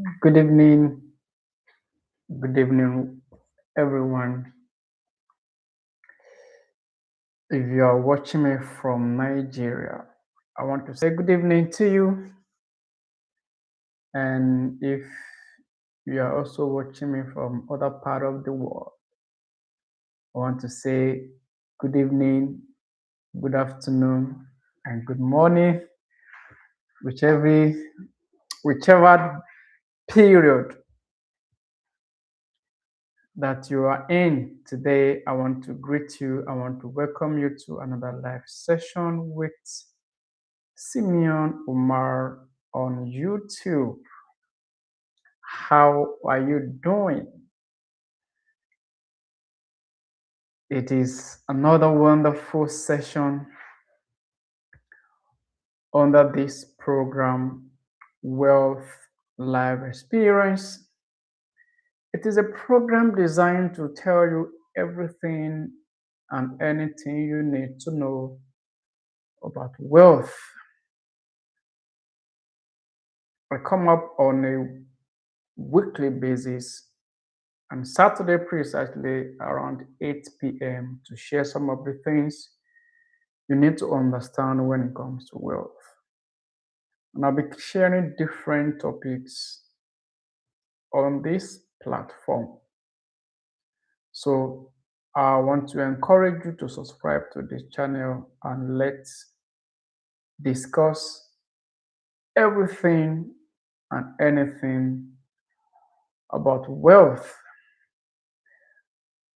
Good evening. Good evening, everyone. If you are watching me from Nigeria, I want to say good evening to you. And if you are also watching me from other part of the world, I want to say good evening, good afternoon, and good morning, whichever whichever period that you are in today. I want to greet you. I want to welcome you to another live session with Simeon Umar on YouTube. How are you doing? It is another wonderful session under this program, Wealth Live Experience. It is a program designed to tell you everything and anything you need to know about wealth. I come up on a weekly basis on Saturday precisely around 8 p.m. to share some of the things you need to understand when it comes to wealth. And I'll be sharing different topics on this platform. So I want to encourage you to subscribe to this channel and let's discuss everything and anything about wealth.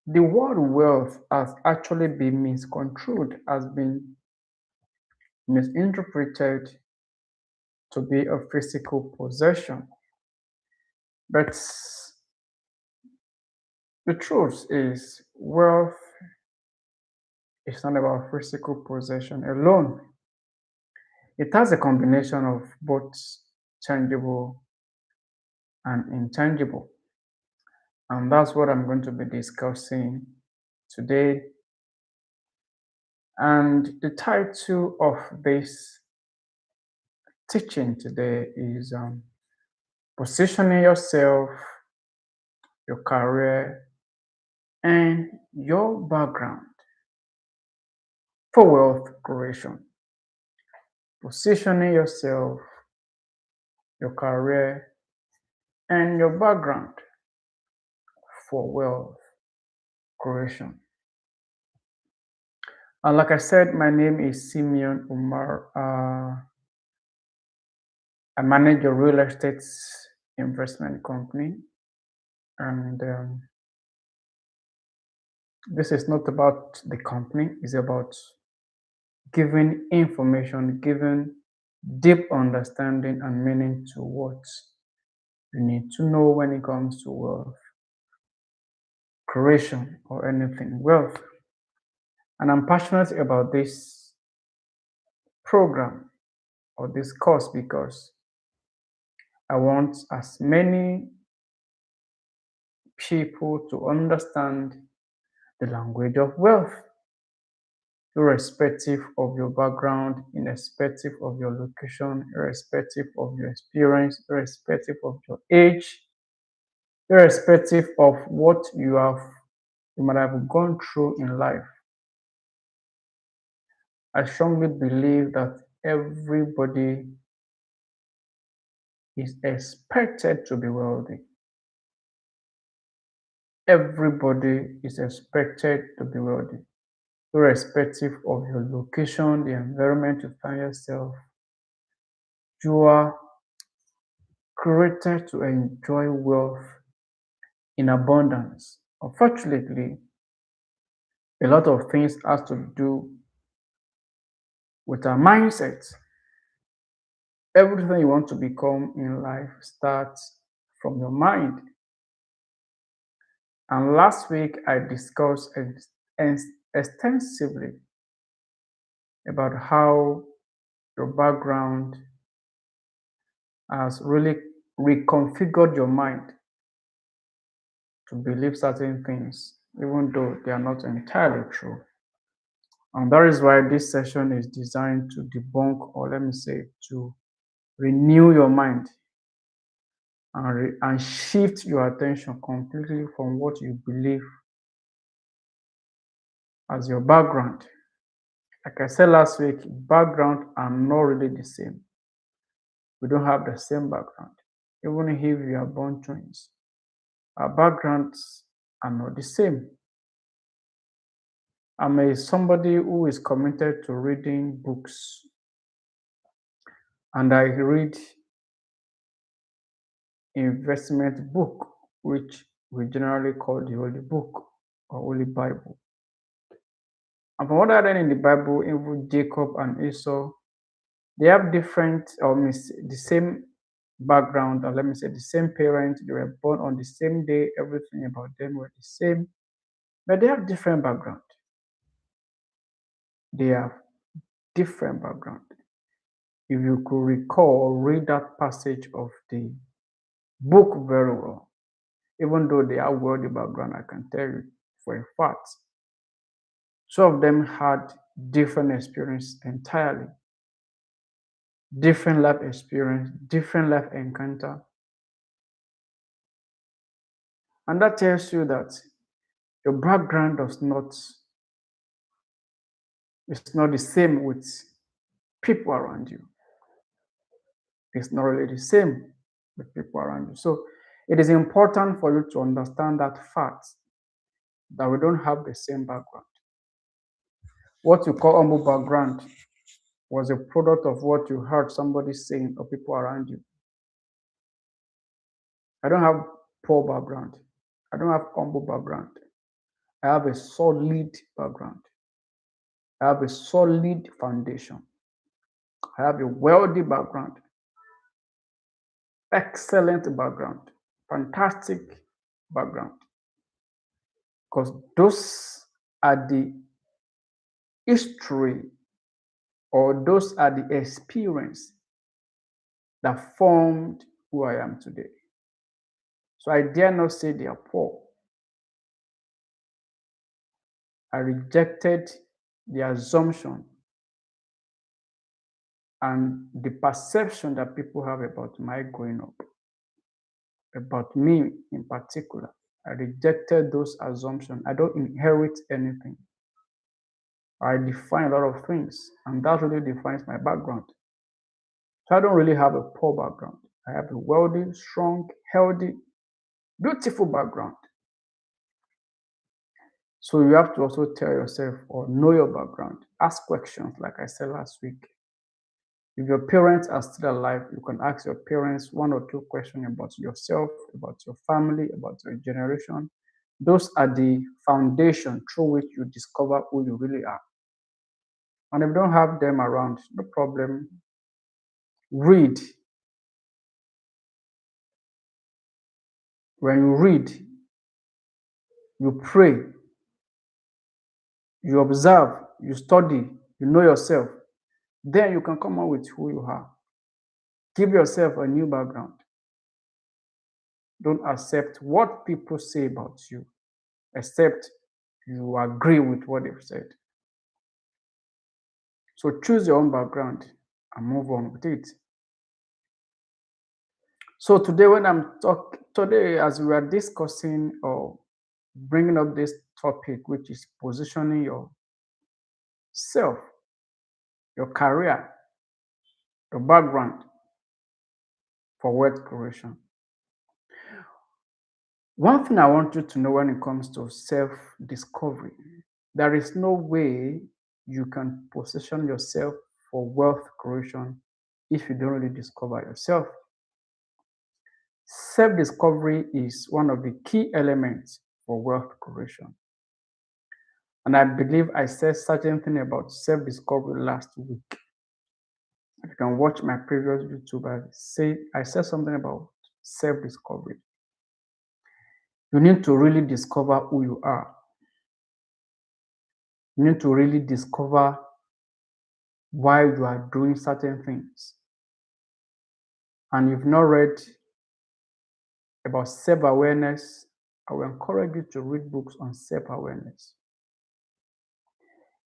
The word wealth has actually been misconstrued, has been misinterpreted to be a physical possession. But the truth is, wealth is not about physical possession alone. It has a combination of both tangible and intangible. And that's what I'm going to be discussing today. And the title of this teaching today is Positioning Yourself, Your Career, and Your Background for Wealth Creation. Positioning yourself, your career, and your background for wealth creation. And like I said, my name is Simeon Umar. I manage a real estate investment company, and this is not about the company, it's about giving information, giving deep understanding and meaning to what you need to know when it comes to wealth creation or anything wealth. And I'm passionate about this program or this course because I want as many people to understand the language of wealth, irrespective of your background, irrespective of your location, irrespective of your experience, irrespective of your age, irrespective of what you might have gone through in life. I strongly believe that everybody is expected to be wealthy. Everybody is expected to be wealthy, irrespective of your location, the environment you find yourself. You are created to enjoy wealth in abundance. Unfortunately, a lot of things has to do with our mindset. Everything you want to become in life starts from your mind. And last week, I discussed extensively about how your background has really reconfigured your mind to believe certain things, even though they are not entirely true. And that is why this session is designed to debunk, or let me say, to renew your mind, and shift your attention completely from what you believe as your background. Like I said last week, background are not really the same. We don't have the same background. Even if we are born twins, our backgrounds are not the same. I'm somebody who is committed to reading books, and I read investment book, which we generally call the Holy Book or Holy Bible. And from what I read in the Bible, even Jacob and Esau, they have different, or the same background, or let me say the same parents. They were born on the same day. Everything about them were the same, but they have different background. They have different background. If you could recall, read that passage of the book very well. Even though they have worldly background, I can tell you for a fact, some of them had different experience entirely, different life experience, different life encounter. And that tells you that your background is not the same with people around you. It's not really the same with people around you. So it is important for you to understand that fact that we don't have the same background. What you call humble background was a product of what you heard somebody saying or people around you. I don't have poor background. I don't have humble background. I have a solid background. I have a solid foundation. I have a wealthy background, excellent background, fantastic background. Because those are the history, or those are the experience that formed who I am today. So I dare not say they are poor. I rejected the assumption and the perception that people have about my growing up, about me in particular. I rejected those assumptions. I don't inherit anything. I define a lot of things, and that really defines my background. So I don't really have a poor background. I have a wealthy, strong, healthy, beautiful background. So you have to also tell yourself or know your background. Ask questions, like I said last week. If your parents are still alive, you can ask your parents one or two questions about yourself, about your family, about your generation. Those are the foundation through which you discover who you really are. And if you don't have them around, no problem. Read. When you read, you pray, you observe, you study, you know yourself. Then you can come out with who you are. Give yourself a new background. Don't accept what people say about you, except you agree with what they've said. So choose your own background and move on with it. So today, as we are discussing or bringing up this topic, which is positioning yourself, your career, your background for wealth creation. One thing I want you to know when it comes to self-discovery, there is no way you can position yourself for wealth creation if you don't really discover yourself. Self-discovery is one of the key elements for wealth creation. And I believe I said certain thing about self-discovery last week. If you can watch my previous YouTube, I said something about self-discovery. You need to really discover who you are. You need to really discover why you are doing certain things. And you've not read about self-awareness, I will encourage you to read books on self-awareness.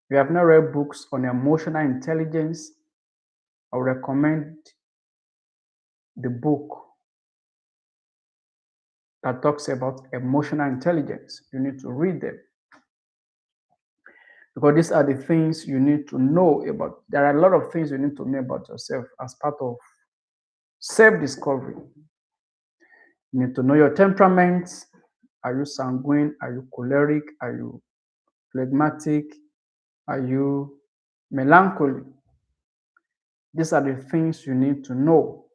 If you have not read books on emotional intelligence, I would recommend the book that talks about emotional intelligence. You need to read them because these are the things you need to know about. There are a lot of things you need to know about yourself as part of self-discovery. You need to know your temperament. Are you sanguine? Are you choleric? Are you phlegmatic? Are you melancholy? These are the things you need to know.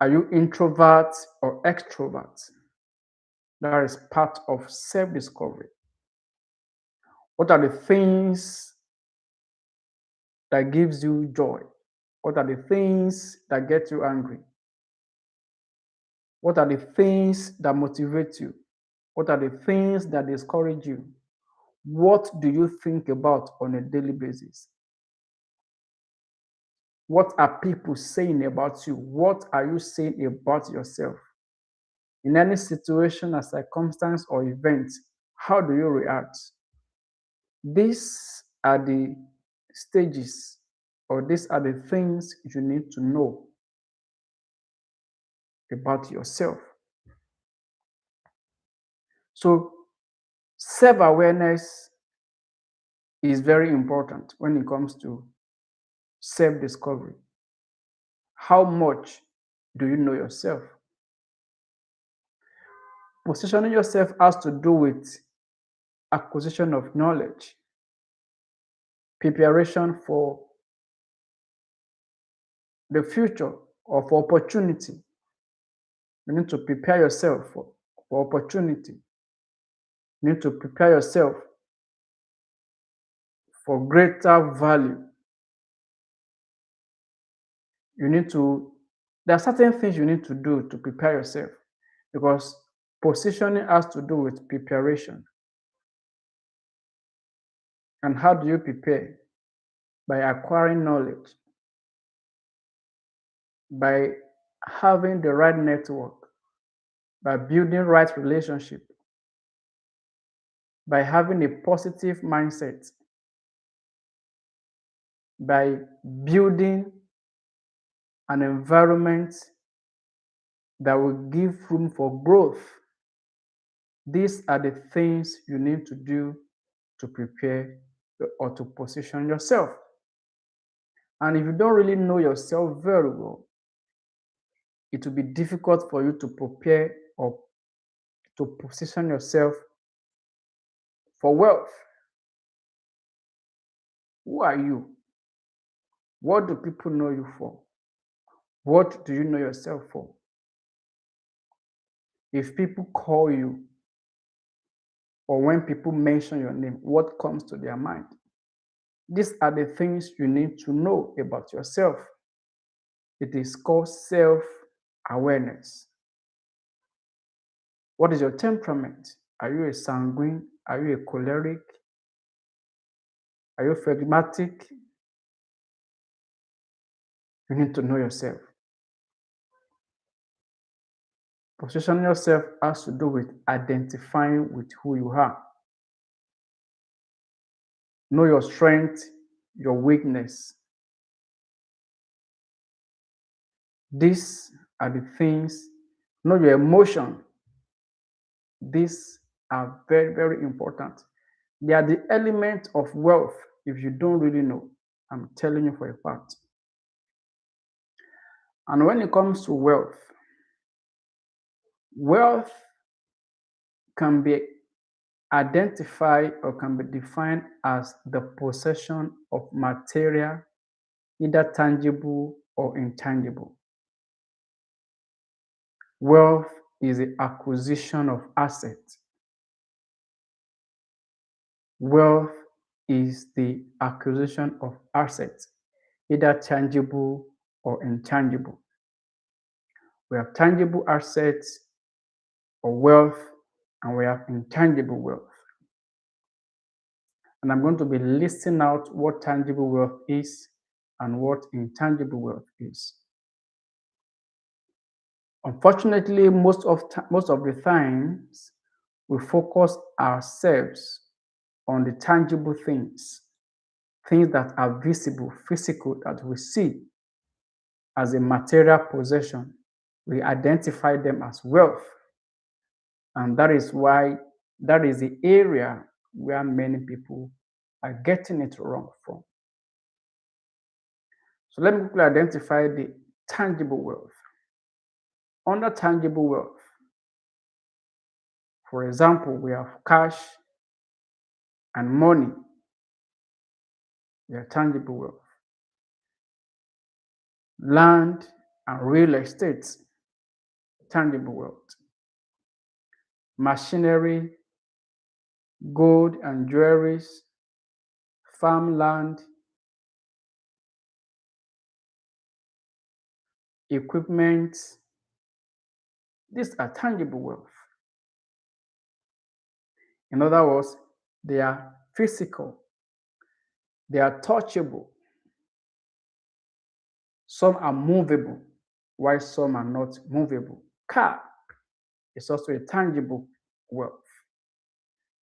Are you introvert or extrovert? That is part of self-discovery. What are the things that gives you joy? What are the things that get you angry? What are the things that motivate you? What are the things that discourage you? What do you think about on a daily basis? What are people saying about you? What are you saying about yourself? In any situation or circumstance or event, how do you react? These are the stages, or these are the things you need to know about yourself. So, self awareness is very important when it comes to self discovery. How much do you know yourself? Positioning yourself has to do with acquisition of knowledge, preparation for the future or for opportunity. You need to prepare yourself for opportunity. You need to prepare yourself for greater value. There are certain things you need to do to prepare yourself because positioning has to do with preparation. And how do you prepare? By acquiring knowledge, by having the right network, by building right relationship, by having a positive mindset, by building an environment that will give room for growth. These are the things you need to do to prepare or to position yourself. And if you don't really know yourself very well, it will be difficult for you to prepare or to position yourself for wealth. Who are you? What do people know you for? What do you know yourself for? If people call you or when people mention your name, what comes to their mind? These are the things you need to know about yourself. It is called self-awareness. What is your temperament? Are you a sanguine? Are you a choleric? Are you phlegmatic? You need to know yourself. Positioning yourself has to do with identifying with who you are. Know your strength, your weakness. These are the things. Know your emotion. These are very, very important. They are the element of wealth if you don't really know. I'm telling you for a fact. And when it comes to wealth, wealth can be identified or can be defined as the possession of material, either tangible or intangible. Wealth is the acquisition of assets. Wealth is the acquisition of assets, either tangible or intangible. We have tangible assets or wealth, and we have intangible wealth. And I'm going to be listing out what tangible wealth is and what intangible wealth is. Unfortunately, most of the times, we focus ourselves on the tangible things that are visible, physical, that we see as a material possession. We identify them as wealth. And that is why that is the area where many people are getting it wrong from. So let me quickly identify the tangible wealth. Under tangible wealth, for example, we have cash and money. They are tangible wealth. Land and real estate, tangible wealth. Machinery, gold and jewelries, farmland, equipment. These are tangible wealth. In other words, they are physical, they are touchable. Some are movable, while some are not movable. Car is also a tangible wealth.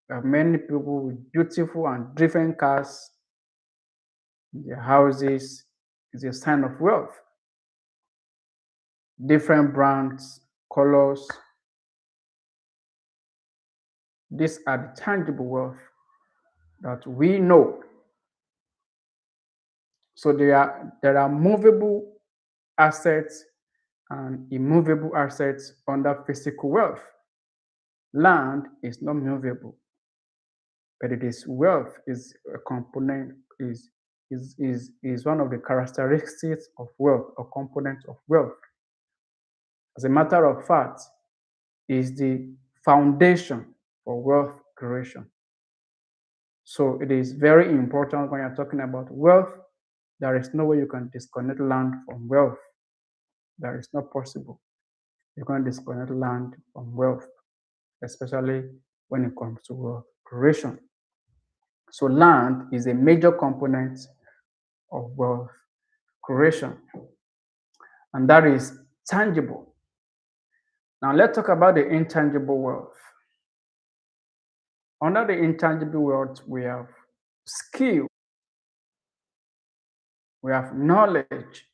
There are many people with beautiful and different cars in their houses. It's a sign of wealth. Different brands, colors. These are the tangible wealth that we know. So there are movable assets and immovable assets under physical wealth. Land is not movable, but it is wealth is a component is one of the characteristics of wealth or component of wealth. As a matter of fact, is the foundation for wealth creation. So it is very important when you're talking about wealth. There is no way you can disconnect land from wealth. That is not possible. You can't disconnect land from wealth, especially when it comes to wealth creation. So land is a major component of wealth creation, and that is tangible. Now let's talk about the intangible wealth. Under the intangible wealth, we have skill, we have knowledge,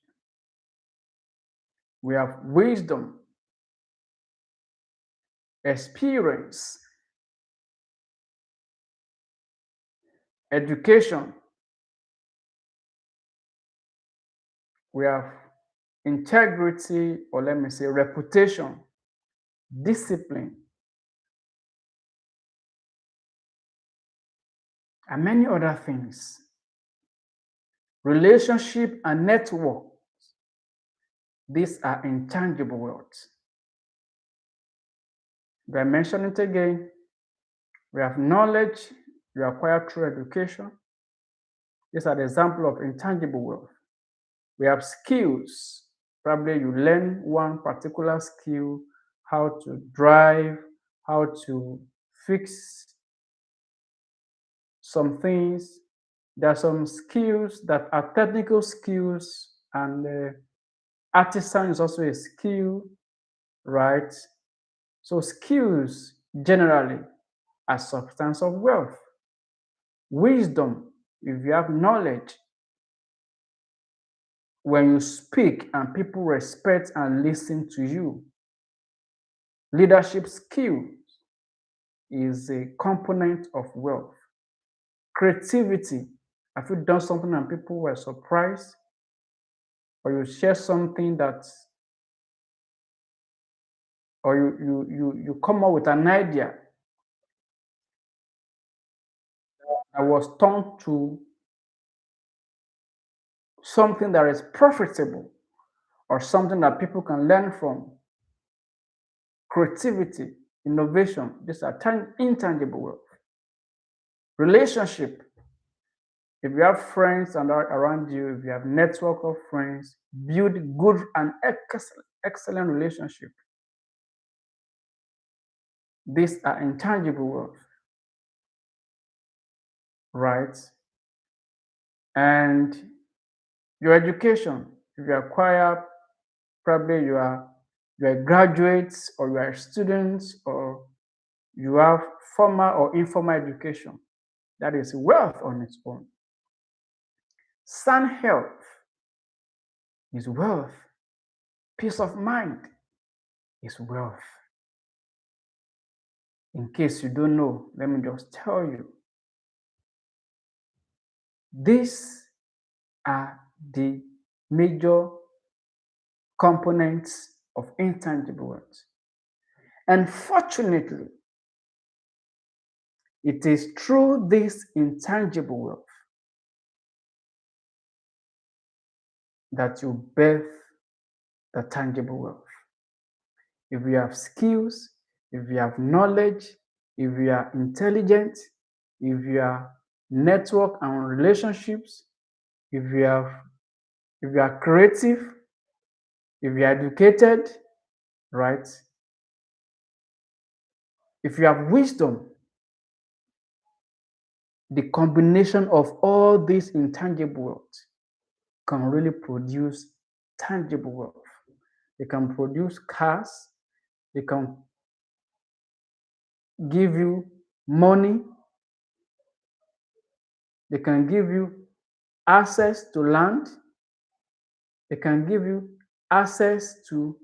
we have wisdom, experience, education, we have integrity, or let me say reputation, discipline, and many other things. Relationship and network, these are intangible wealth. I mention it again. We have knowledge you acquire through education. These are the example of intangible wealth. We have skills. Probably you learn one particular skill, how to drive, how to fix some things. There are some skills that are technical skills, and artisan is also a skill, right? So skills generally are substance of wealth. Wisdom, if you have knowledge, when you speak and people respect and listen to you. Leadership skills is a component of wealth. Creativity, have you done something and people were surprised? Or you share something that, or you come up with an idea that was turned to something that is profitable or something that people can learn from. Creativity, innovation, these are intangible wealth. Relationship, if you have friends and are around you, if you have network of friends, build good and excellent relationship. These are intangible wealth, right? And your education, if you acquire, probably you are graduates or you are students or you have formal or informal education. That is wealth on its own. Sound health is wealth, peace of mind is wealth. In case you don't know, let me just tell you. These are the major components of intangible wealth. And fortunately, it is through this intangible wealth that you birth the tangible wealth. If you have skills, if you have knowledge, if you are intelligent, if you are network and relationships, if you are creative, if you are educated, right? If you have wisdom, the combination of all these intangible wealth can really produce tangible wealth. They can produce cars, they can give you money, they can give you access to land, they can give you access to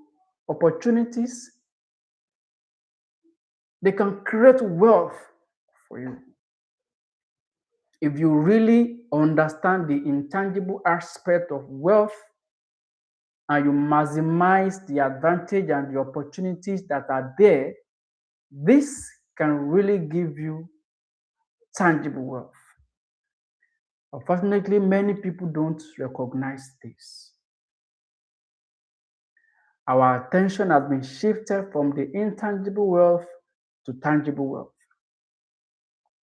opportunities, they can create wealth for you. If you really understand the intangible aspect of wealth and you maximize the advantage and the opportunities that are there, this can really give you tangible wealth. Unfortunately, many people don't recognize this. Our attention has been shifted from the intangible wealth to tangible wealth.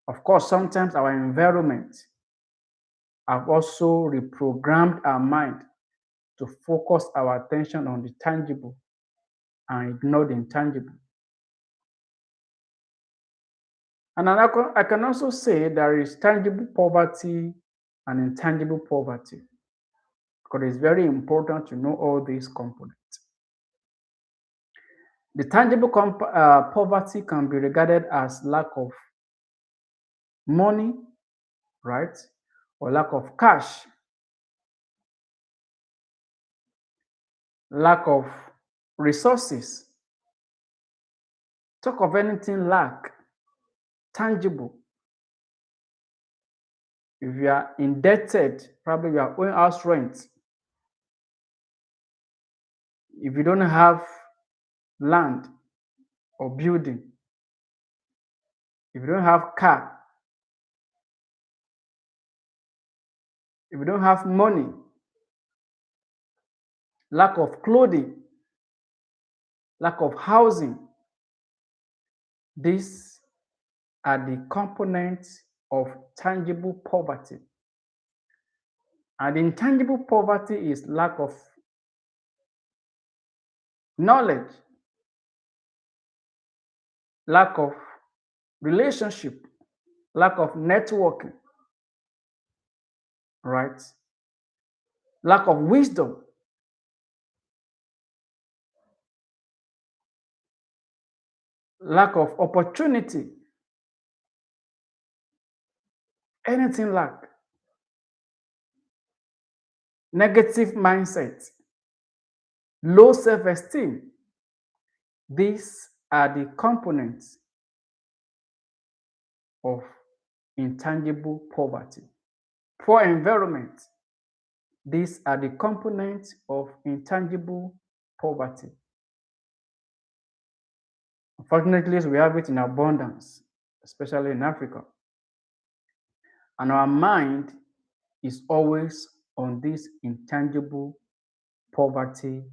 Of course, sometimes our environment have also reprogrammed our mind to focus our attention on the tangible and ignore the intangible. And I can also say there is tangible poverty and intangible poverty, because it's very important to know all these components. The tangible poverty can be regarded as lack of money, right? Or lack of cash, lack of resources. Talk of anything lack, tangible. If you are indebted, probably you are owing house rent. If you don't have land or building, if you don't have car, if you don't have money, lack of clothing, lack of housing, these are the components of tangible poverty. And intangible poverty is lack of knowledge, lack of relationship, lack of networking, right? Lack of wisdom, lack of opportunity, anything lack, negative mindset, low self-esteem. These are the components of intangible poverty. Poor environment. These are the components of intangible poverty. Unfortunately, we have it in abundance, especially in Africa. And our mind is always on this intangible poverty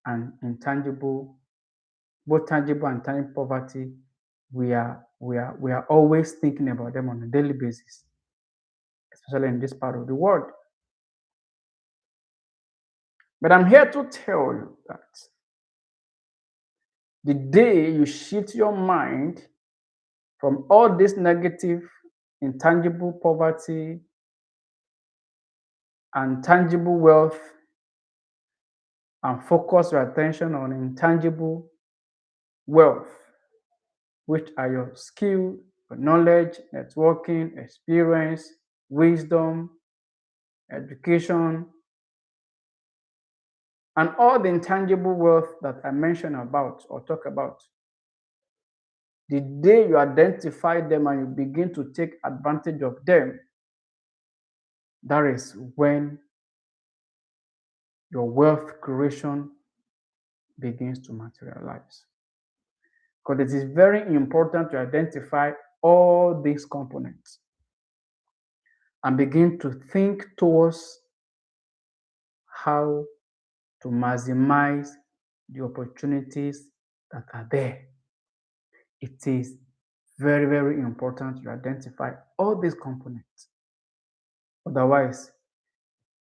and intangible, both tangible and intangible poverty. We are always thinking about them on a daily basis, especially in this part of the world. But I'm here to tell you that the day you shift your mind from all this negative, intangible poverty and tangible wealth and focus your attention on intangible wealth, which are your skill, your knowledge, networking, experience, wisdom, education, And all the intangible wealth that I mentioned about or talk about, the day you identify them and you begin to take advantage of them, that is when your wealth creation begins to materialize. Because it is very important to identify all these components and begin to think towards how to maximize the opportunities that are there. It is very, very important to identify all these components. Otherwise,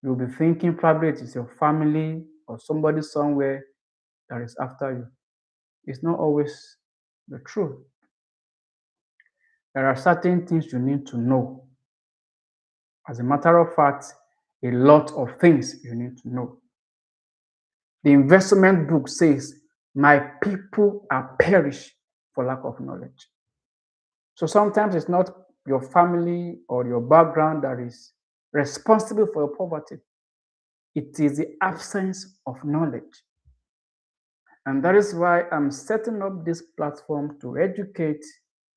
you'll be thinking probably it is your family or somebody somewhere that is after you. It's not always the truth. There are certain things you need to know. As a matter of fact, a lot of things you need to know. The investment book says, "My people are perished for lack of knowledge." So sometimes it's not your family or your background that is responsible for your poverty. It is the absence of knowledge. And that is why I'm setting up this platform to educate,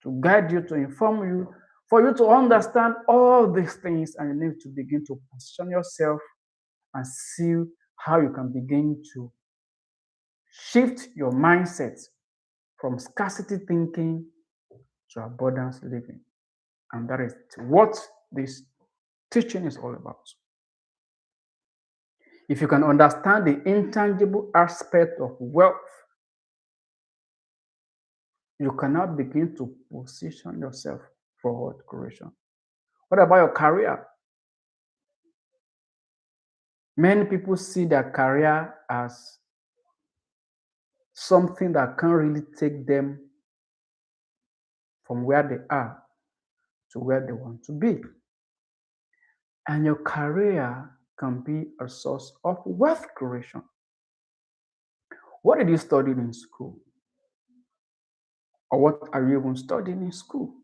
to guide you, to inform you, for you to understand all these things, and you need to begin to position yourself and see how you can begin to shift your mindset from scarcity thinking to abundance living. And that is what this teaching is all about. If you can understand the intangible aspect of wealth, you cannot begin to position yourself for wealth creation. What about your career? Many people see their career as something that can't really take them from where they are to where they want to be. And your career can be a source of wealth creation. What did you study in school? Or what are you even studying in school?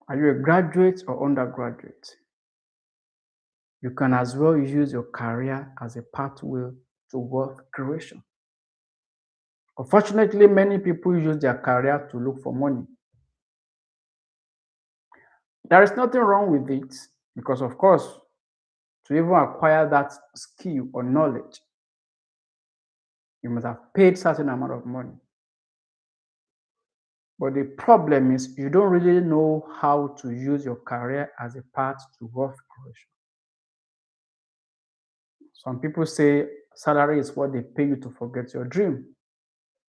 Are you a graduate or undergraduate? You can as well use your career as a pathway to wealth creation. Unfortunately, many people use their career to look for money. There is nothing wrong with it because, of course, to even acquire that skill or knowledge, you must have paid certain amount of money. But the problem is you don't really know how to use your career as a path to wealth creation. Some people say salary is what they pay you to forget your dream.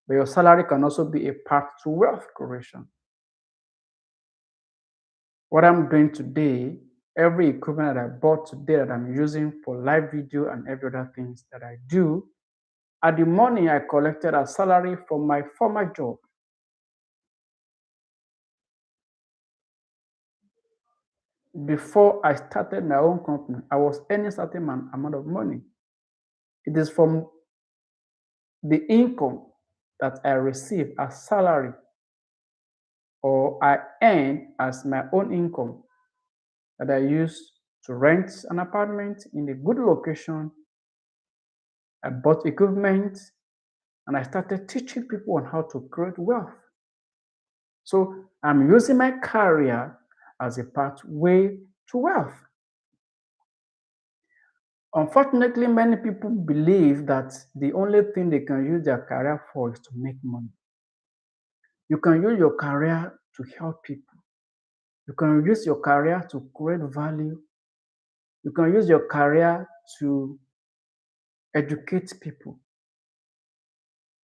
But your salary can also be a path to wealth creation. What I'm doing today, every equipment that I bought today that I'm using for live video and every other things that I do, are the money I collected as salary from my former job. Before I started my own company, I was earning certain amount of money. It is from the income that I receive as salary or I earn as my own income that I use to rent an apartment in a good location. I bought equipment and I started teaching people on how to create wealth. So I'm using my career as a pathway to wealth. Unfortunately, many people believe that the only thing they can use their career for is to make money. You can use your career to help people. You can use your career to create value. You can use your career to educate people.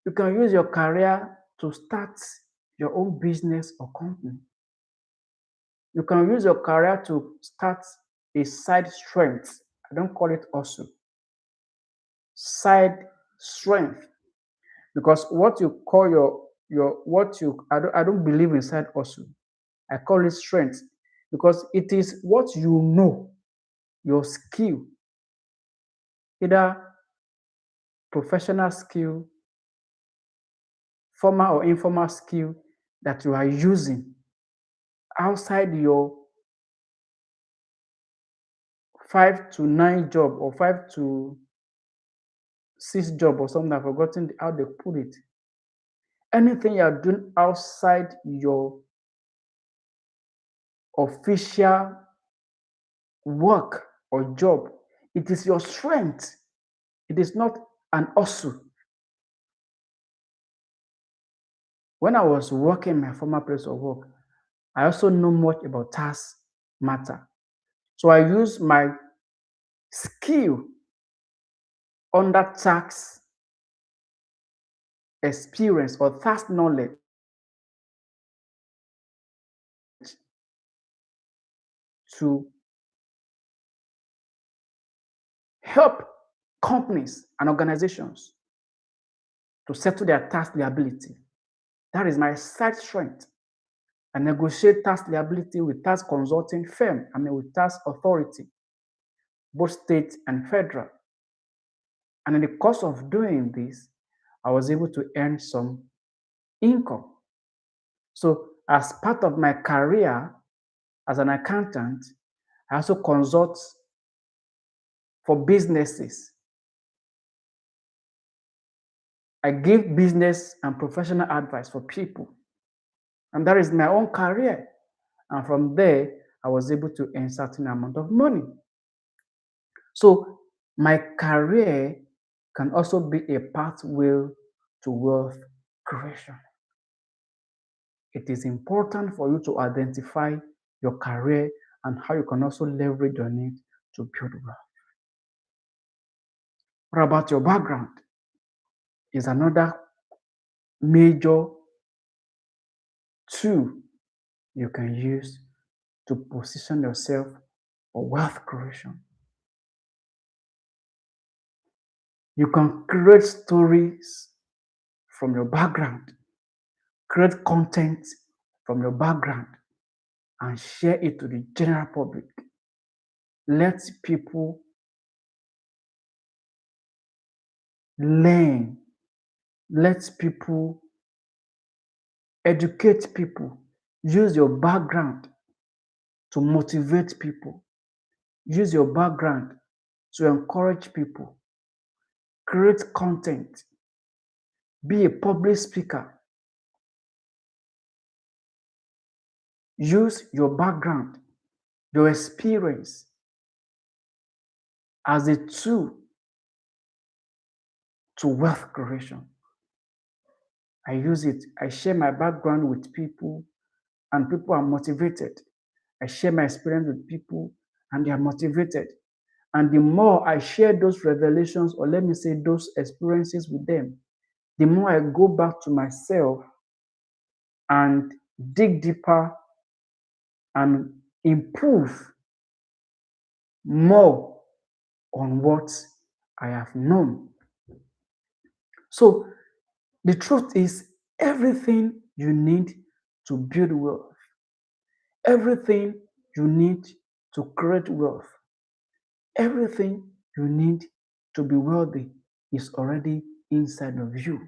You can use your career to start your own business or company. You can use your career to start a side strength. I don't call it hustle. Side strength. Because what you call I don't believe in side hustle. I call it strength because it is what you know, your skill, either professional skill, formal or informal skill that you are using outside your 5 to 9 job or 5 to overseas job or something, I've forgotten how they put it. Anything you're doing outside your official work or job, it is your strength. It is not an hustle. When I was working in my former place of work, I also know much about tax matter. So I use my skill under tax experience or tax knowledge to help companies and organizations to settle their tax liability. That is my side strength. I negotiate tax liability with tax consulting firm, with tax authority, both state and federal. And in the course of doing this, I was able to earn some income. So as part of my career as an accountant, I also consult for businesses. I give business and professional advice for people. And that is my own career. And from there, I was able to earn certain amount of money. So my career can also be a pathway to wealth creation. It is important for you to identify your career and how you can also leverage on it to build wealth. What about your background? Is another major tool you can use to position yourself for wealth creation. You can create stories from your background, create content from your background, and share it to the general public. Let people learn. Let people educate people. Use your background to motivate people. Use your background to encourage people. Create content. Be a public speaker. Use your background, your experience as a tool to wealth creation. I use it. I share my background with people, and people are motivated. I share my experience with people, and they are motivated. And the more I share those revelations, or let me say those experiences with them, the more I go back to myself and dig deeper and improve more on what I have known. So the truth is, everything you need to build wealth, everything you need to create wealth, everything you need to be wealthy is already inside of you.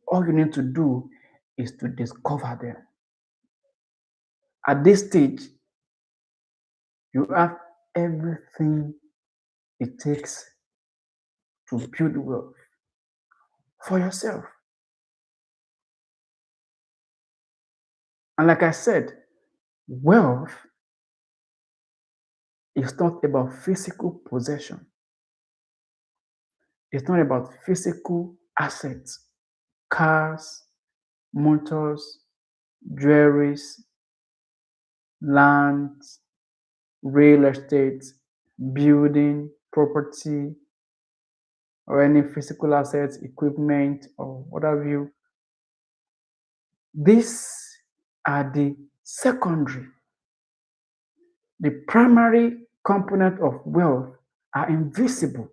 All you need to do is to discover them. At this stage, you have everything it takes to build wealth for yourself. And like I said, wealth is not about physical possession. It's not about physical assets, cars, motors, jewelries, land, real estate, building, property, or any physical assets, equipment, or what have you. These are the secondary. The primary component of wealth are invisible.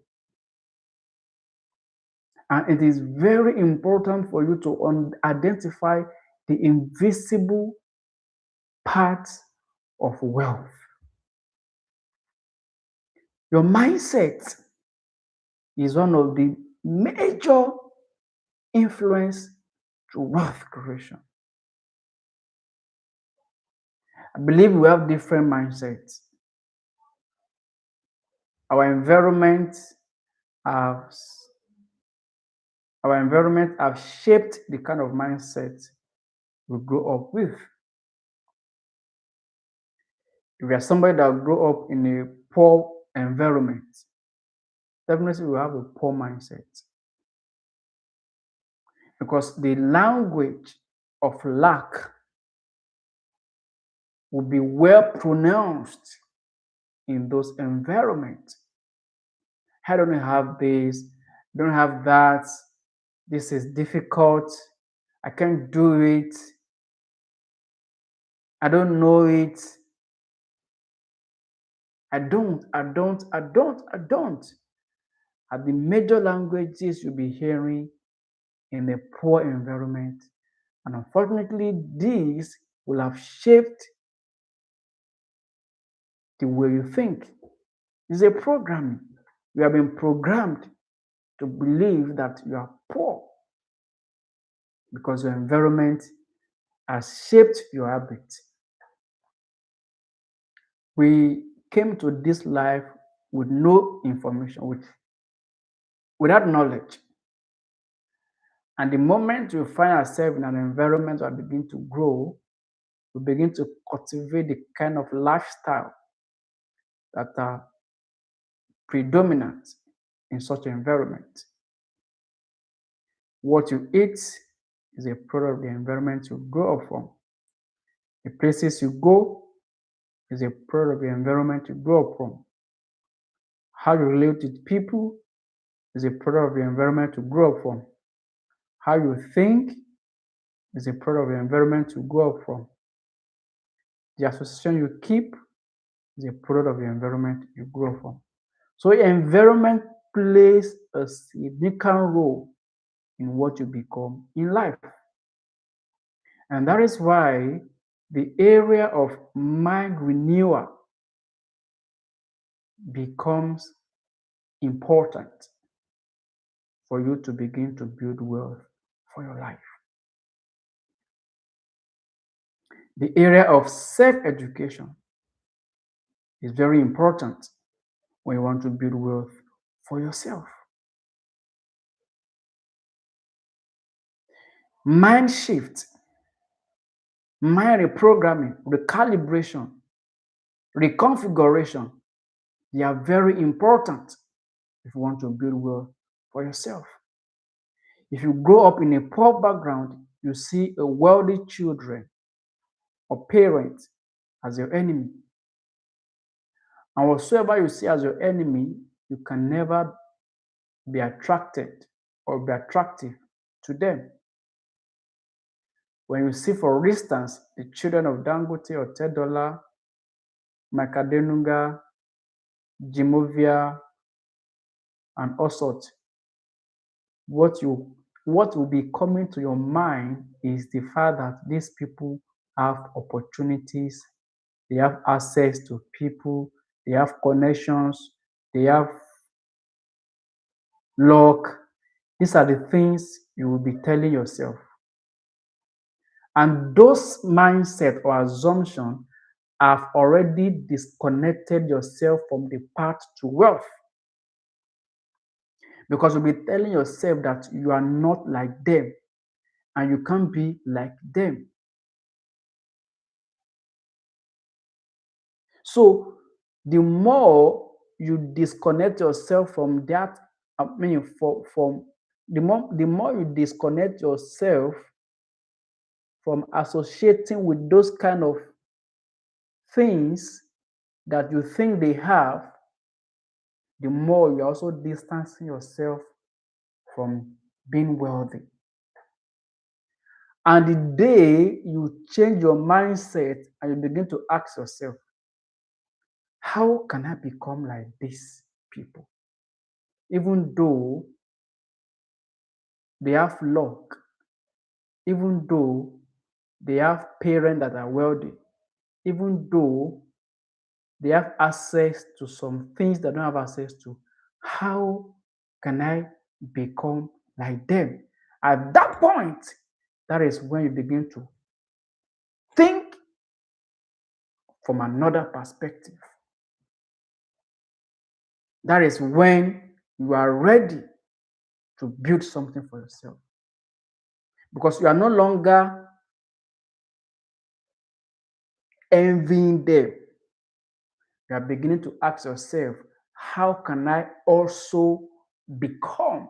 And it is very important for you to identify the invisible parts of wealth. Your mindset is one of the major influence to wealth creation. I believe we have different mindsets. Our environment have, our environment have shaped the kind of mindset we grow up with. If you are somebody that grew up in a poor environment, definitely will have a poor mindset, because the language of lack will be well pronounced in those environments. I don't have this, don't have that, this is difficult, I can't do it, I don't know it, I don't. Are the major languages you'll be hearing in a poor environment. And unfortunately, these will have shaped the way you think. It's a programming. You have been programmed to believe that you are poor because your environment has shaped your habits. We came to this life with no information, without knowledge. And the moment you find ourselves in an environment where we begin to grow, we begin to cultivate the kind of lifestyle that are predominant in such an environment. What you eat is a product of the environment you grow up from. The places you go is a product of the environment you grow up from. How you relate with people is a product of the environment you grow up from. How you think is a product of the environment you grow up from. The association you keep is a product of the environment you grow from. So environment plays a significant role in what you become in life. And that is why the area of mind renewal becomes important for you to begin to build wealth for your life. The area of self-education is very important when you want to build wealth for yourself. Mind shift, mind reprogramming, recalibration, reconfiguration, they are very important if you want to build wealth for yourself. If you grow up in a poor background, you see a wealthy children or parents as your enemy. And whatsoever you see as your enemy, you can never be attracted or be attractive to them. When you see, for instance, the children of Dangote or Tedola, Makadenunga, Jimovia, and all sorts, what will be coming to your mind is the fact that these people have opportunities, they have access to people, they have connections, they have luck. These are the things you will be telling yourself. And those mindset or assumption have already disconnected yourself from the path to wealth. Because you'll be telling yourself that you are not like them and you can't be like them. So the more you disconnect yourself from that, from the more you disconnect yourself from associating with those kind of things that you think they have, the more you're also distancing yourself from being wealthy. And the day you change your mindset and you begin to ask yourself, how can I become like these people? Even though they have luck, even though they have parents that are wealthy, even though they have access to some things that I don't have access to, how can I become like them? At that point, that is when you begin to think from another perspective. That is when you are ready to build something for yourself. Because you are no longer envying them. You are beginning to ask yourself, how can I also become?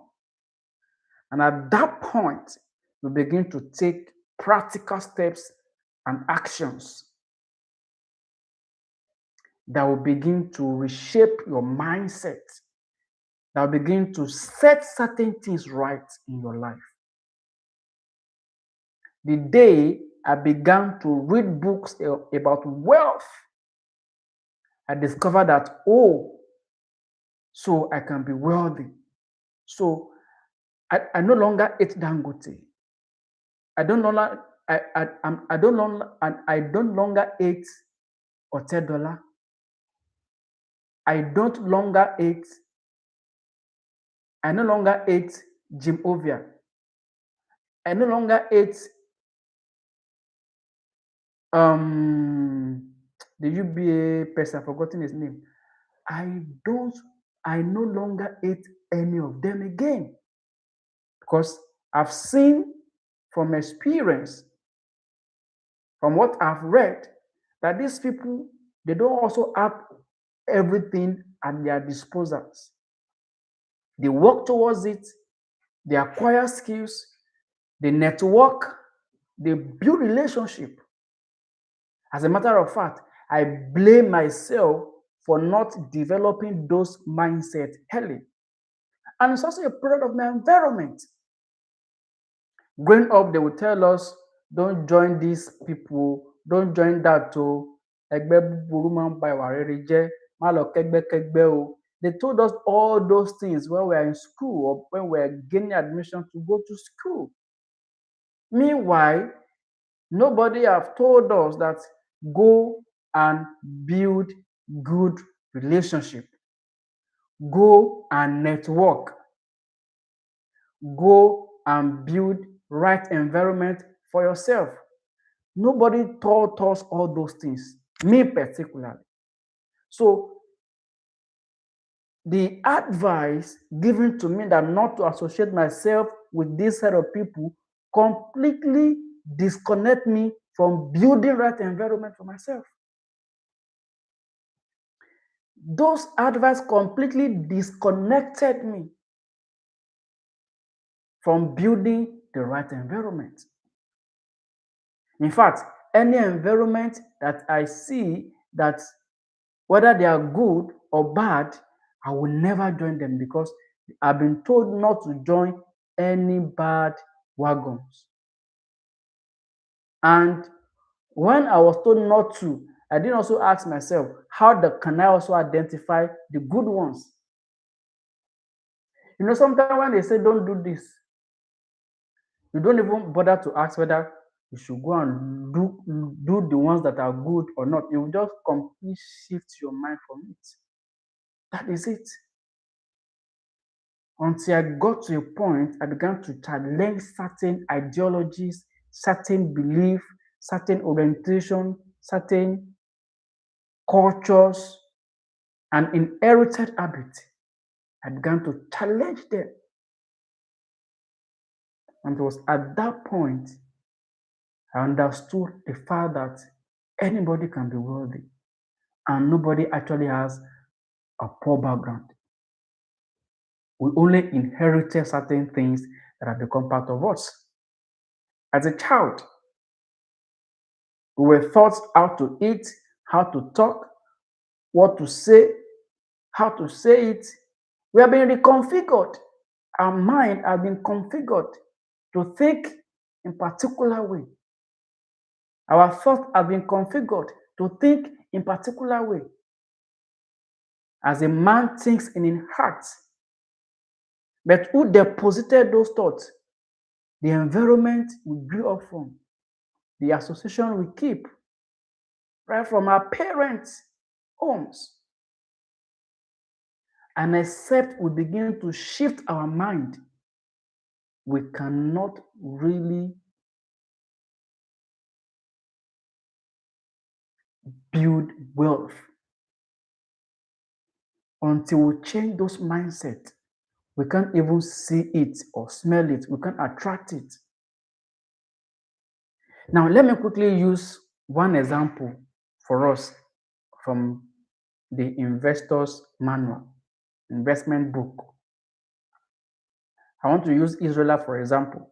And at that point, you begin to take practical steps and actions that will begin to reshape your mindset, that will begin to set certain things right in your life. The day I began to read books about wealth, I discovered that, so I can be wealthy. So I no longer eat Dangote. I don't longer I don't longer eat Otedola. I no longer eat Jim Ovia. I no longer eat the UBA person, I've forgotten his name. I no longer eat any of them again. Because I've seen from experience, from what I've read, that these people, they don't also have everything at their disposals. They work towards it, they acquire skills, they network, they build relationship. As a matter of fact, I blame myself for not developing those mindsets early. And it's also a product of my environment. Growing up, they would tell us, don't join these people, don't join that too. They told us all those things when we were in school or when we were gaining admission to go to school. Meanwhile, nobody have told us that go and build good relationship. Go and network. Go and build right environment for yourself. Nobody taught us all those things, me particularly. So the advice given to me that not to associate myself with this set of people completely disconnect me from building right environment for myself. Those advice completely disconnected me from building the right environment. In fact, any environment that I see that whether they are good or bad, I will never join them because I've been told not to join any bad wagons. And when I was told not to, I didn't also ask myself, can I also identify the good ones? Sometimes when they say don't do this, you don't even bother to ask whether you should go and do the ones that are good or not. You just completely shift your mind from it. That is it. Until I got to a point, I began to challenge certain ideologies, certain beliefs, certain orientation, certain cultures, and inherited habits. I began to challenge them. And it was at that point I understood the fact that anybody can be wealthy and nobody actually has a poor background. We only inherited certain things that have become part of us. As a child, we were taught how to eat, how to talk, what to say, how to say it. We have been reconfigured. Our mind has been configured to think in particular way. Our thoughts have been configured to think in particular way. As a man thinks in his heart, but who deposited those thoughts? The environment we grew up from, the association we keep, right from our parents' homes. And except we begin to shift our mind, we cannot really build wealth until we change those mindsets We can't even see it or smell it. We can't attract it. Now, let me quickly use one example for us from the investor's manual, investment book. I want to use Israel for example.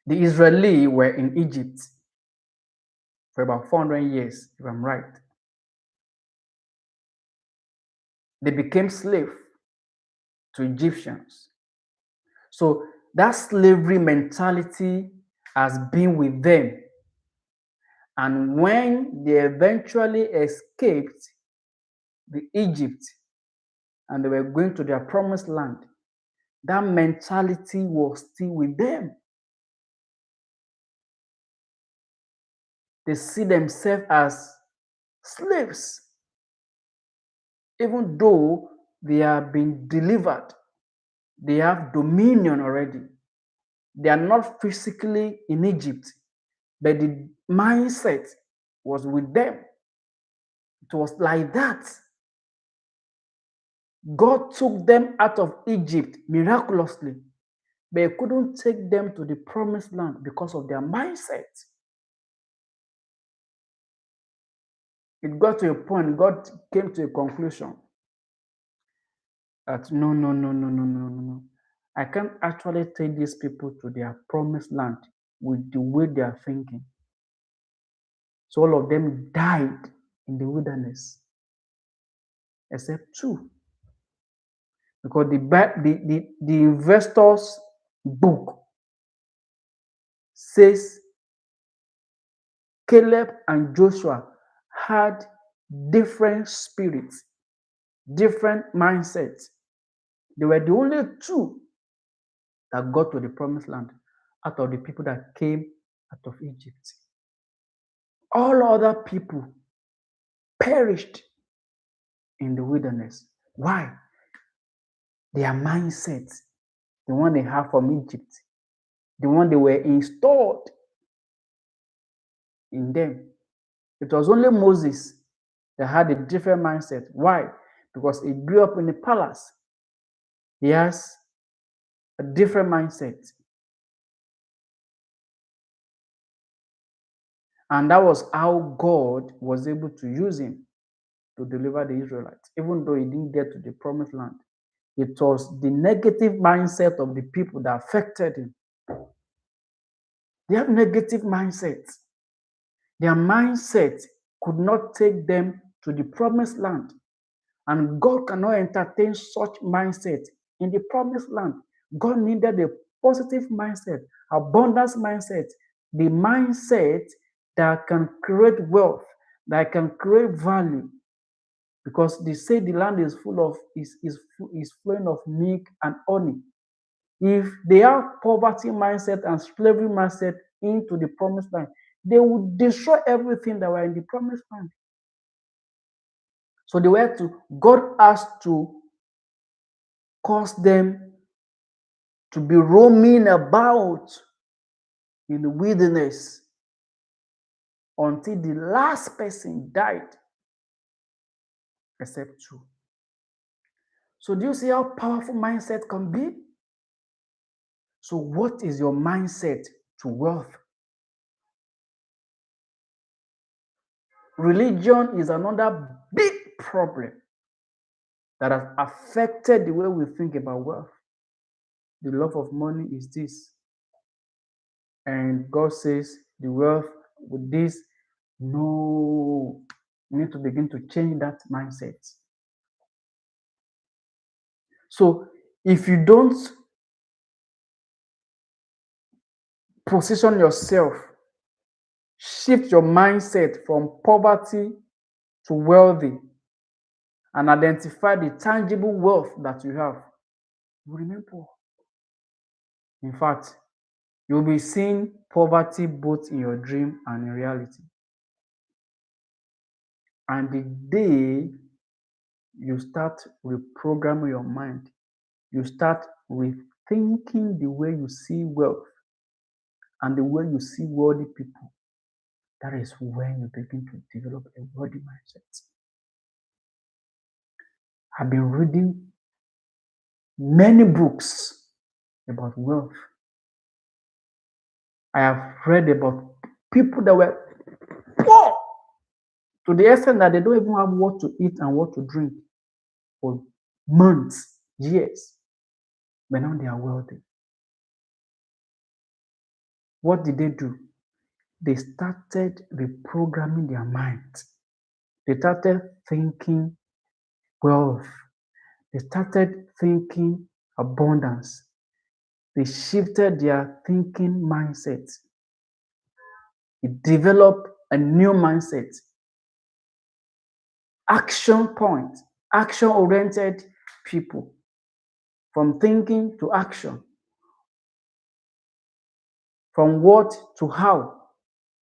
The Israelis were in Egypt for about 400 years, if I'm right. They became slaves to Egyptians. So that slavery mentality has been with them. And when they eventually escaped the Egypt and they were going to their promised land, that mentality was still with them. They see themselves as slaves, even though they have been delivered. They have dominion already. They are not physically in Egypt, but the mindset was with them. It was like that. God took them out of Egypt miraculously, but He couldn't take them to the promised land because of their mindset. It got to a point, God came to a conclusion that no. I can't actually take these people to their promised land with the way they are thinking. So all of them died in the wilderness, except two. Because the investor's book says Caleb and Joshua had different spirits, different mindsets. They were the only two that got to the promised land out of the people that came out of Egypt. All other people perished in the wilderness. Why? Their mindset, the one they have from Egypt, the one they were installed in them. It was only Moses that had a different mindset. Why? Because he grew up in the palace. He has a different mindset. And that was how God was able to use him to deliver the Israelites, even though he didn't get to the promised land. It was the negative mindset of the people that affected him. They have negative mindsets. Their mindset could not take them to the promised land. And God cannot entertain such mindset in the promised land. God needed a positive mindset, abundance mindset, the mindset that can create wealth, that can create value. Because they say the land is full of is flowing of milk and honey. If they have poverty mindset and slavery mindset into the promised land, they would destroy everything that were in the promised land. So God has to cause them to be roaming about in the wilderness until the last person died, except two. So do you see how powerful mindset can be? So what is your mindset to wealth? Religion is another big problem that has affected the way we think about wealth. The love of money is this. And God says the wealth with this. No, you need to begin to change that mindset. So if you don't position yourself, shift your mindset from poverty to wealthy, and identify the tangible wealth that you have, you will remain poor. In fact, you'll be seeing poverty both in your dream and in reality. And the day you start reprogramming your mind, you start rethinking the way you see wealth and the way you see wealthy people, that is when you begin to develop a wealthy mindset. I've been reading many books about wealth. I have read about people that were poor to the extent that they don't even have what to eat and what to drink for months, years, but now they are wealthy. What did they do? They started reprogramming their minds. They started thinking wealth. They started thinking abundance. They shifted their thinking mindset. It developed a new mindset. Action point, action-oriented people. From thinking to action. From what to how,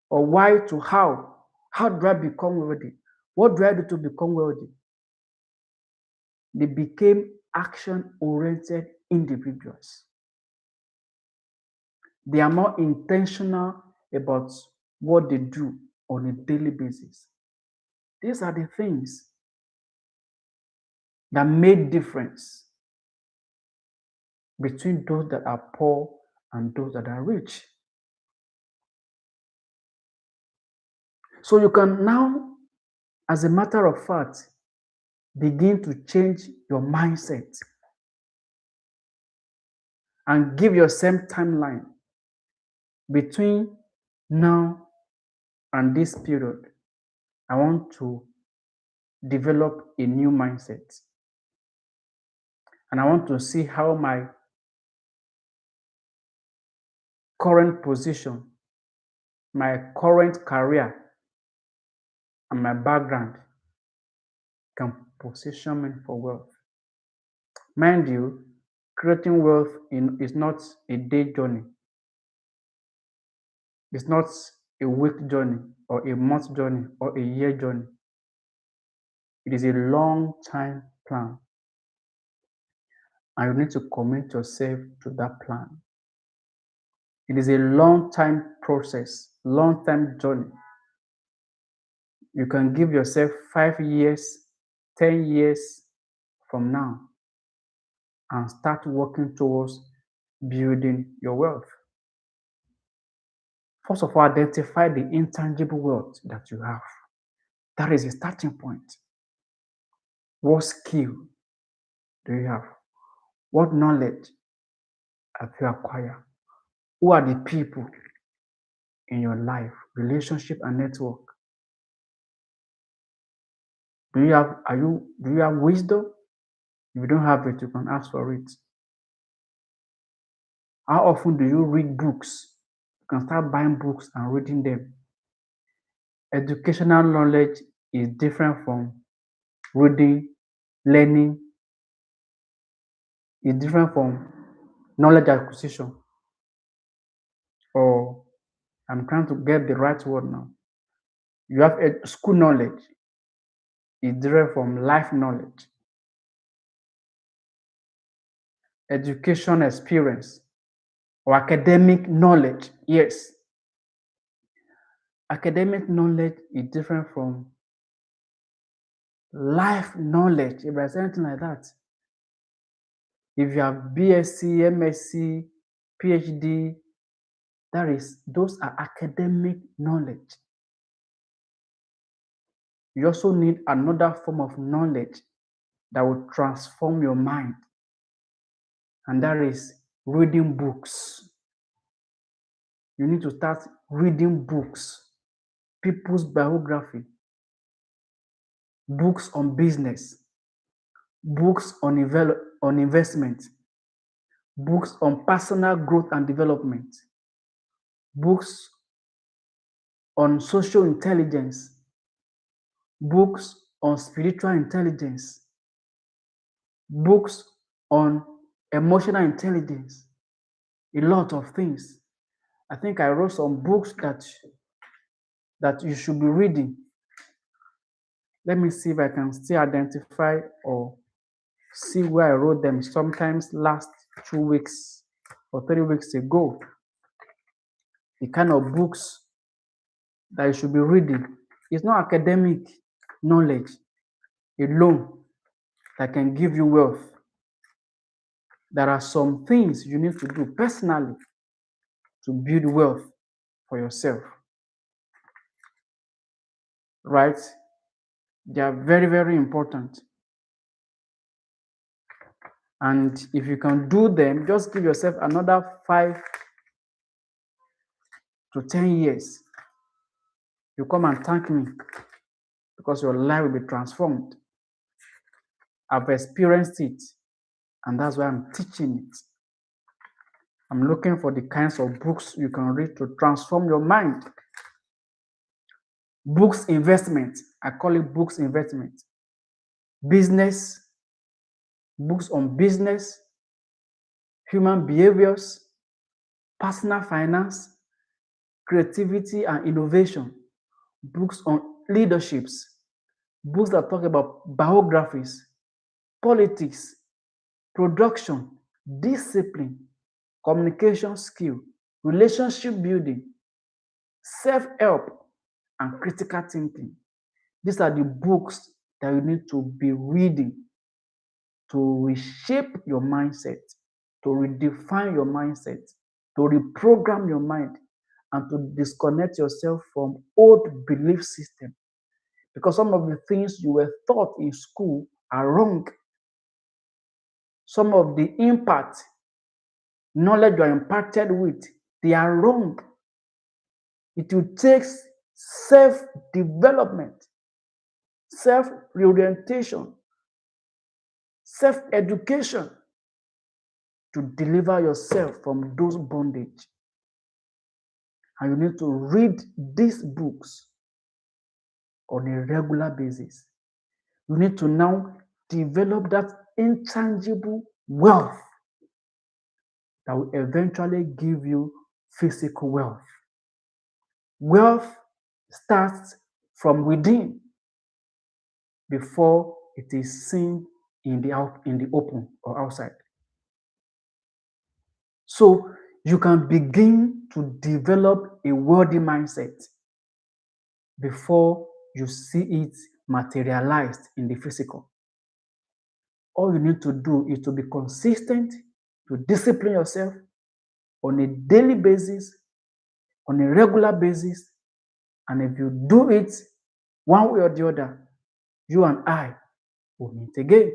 or why to how. How do I become wealthy? What do I do to become wealthy? They became action-oriented individuals. They are more intentional about what they do on a daily basis. These are the things that made difference between those that are poor and those that are rich. So you can now, as a matter of fact, begin to change your mindset and give yourself timeline between now and this period. I want to develop a new mindset. And I want to see how my current position, my current career, and my background can position me for wealth. Mind you, creating wealth is not a day journey. It's not a week journey or a month journey or a year journey. It is a long time plan. And you need to commit yourself to that plan. It is a long time process, long time journey. You can give yourself 5 years, 10 years from now and start working towards building your wealth. First of all, identify the intangible wealth that you have. That is a starting point. What skill do you have? What knowledge have you acquired? Who are the people in your life, relationship and network? Do you have wisdom? If you don't have it, you can ask for it. How often do you read books? You can start buying books and reading them. Educational knowledge is different from reading, learning. It's different from knowledge acquisition. Or I'm trying to get the right word now. You have a school knowledge. It's different from life knowledge. Education experience or academic knowledge, yes. Academic knowledge is different from life knowledge, if there's anything like that. If you have BSc, MSc, PhD, those are academic knowledge. You also need another form of knowledge that will transform your mind, and that is reading books. You need to start reading books, people's biography, books on business, books on investment, books on personal growth and development, books on social intelligence, books on spiritual intelligence, books on emotional intelligence, a lot of things. I think I wrote some books that you should be reading. Let me see if I can still identify or see where I wrote them. Sometimes last 2 weeks or 3 weeks ago. The kind of books that you should be reading. It's not academic knowledge alone that can give you wealth. there are some things you need to do personally to build wealth for yourself, right? They are very, very important. And if you can do them, just give yourself another 5 to 10 years. You come and thank me because your life will be transformed. I've experienced it, and that's why I'm teaching it. I'm looking for the kinds of books you can read to transform your mind. Books investment. I call it books investment. Business, books on business, human behaviors, personal finance, creativity and innovation, books on leaderships, books that talk about biographies, politics, production, discipline, communication skill, relationship building, self-help, and critical thinking. These are the books that you need to be reading to reshape your mindset, to redefine your mindset, to reprogram your mind, and to disconnect yourself from old belief system. Because some of the things you were taught in school are wrong. Some of the impact, knowledge you are impacted with, they are wrong. It will take self-development, self-reorientation, self-education to deliver yourself from those bondage. And you need to read these books on a regular basis. You need to now develop that intangible wealth that will eventually give you physical wealth. Wealth starts from within before it is seen in the open or outside. So you can begin to develop a wealthy mindset before you see it materialized in the physical. All you need to do is to be consistent, to discipline yourself on a daily basis, on a regular basis, and if you do it one way or the other, you and I will meet again.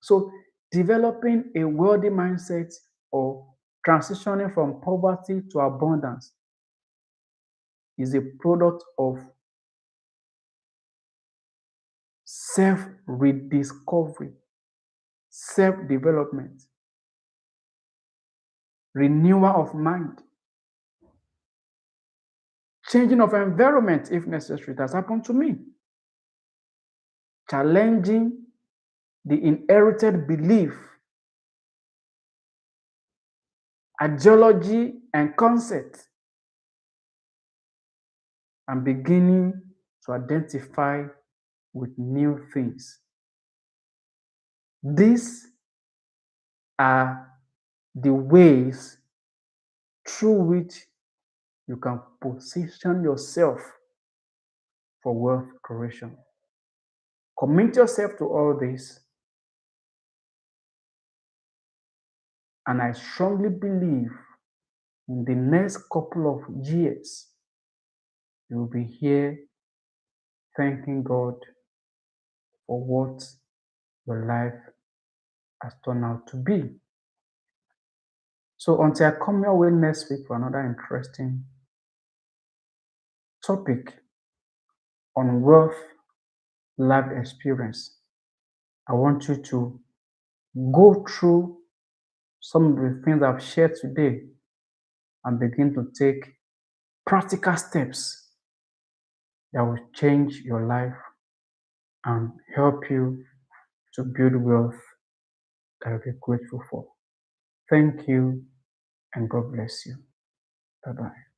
So developing a wealthy mindset or transitioning from poverty to abundance is a product of self-rediscovery, self-development, renewal of mind, changing of environment if necessary. It has happened to me. Challenging the inherited belief, ideology, and concept, and beginning to identify with new things. These are the ways through which you can position yourself for wealth creation. Commit yourself to all this, and I strongly believe in the next couple of years, you'll be here thanking God for what your life has turned out to be. So until I come your way next week for another interesting topic on wealth life experience, I want you to go through some of the things I've shared today and begin to take practical steps that will change your life and help you to build wealth that you'll be grateful for. Thank you, and God bless you. Bye-bye.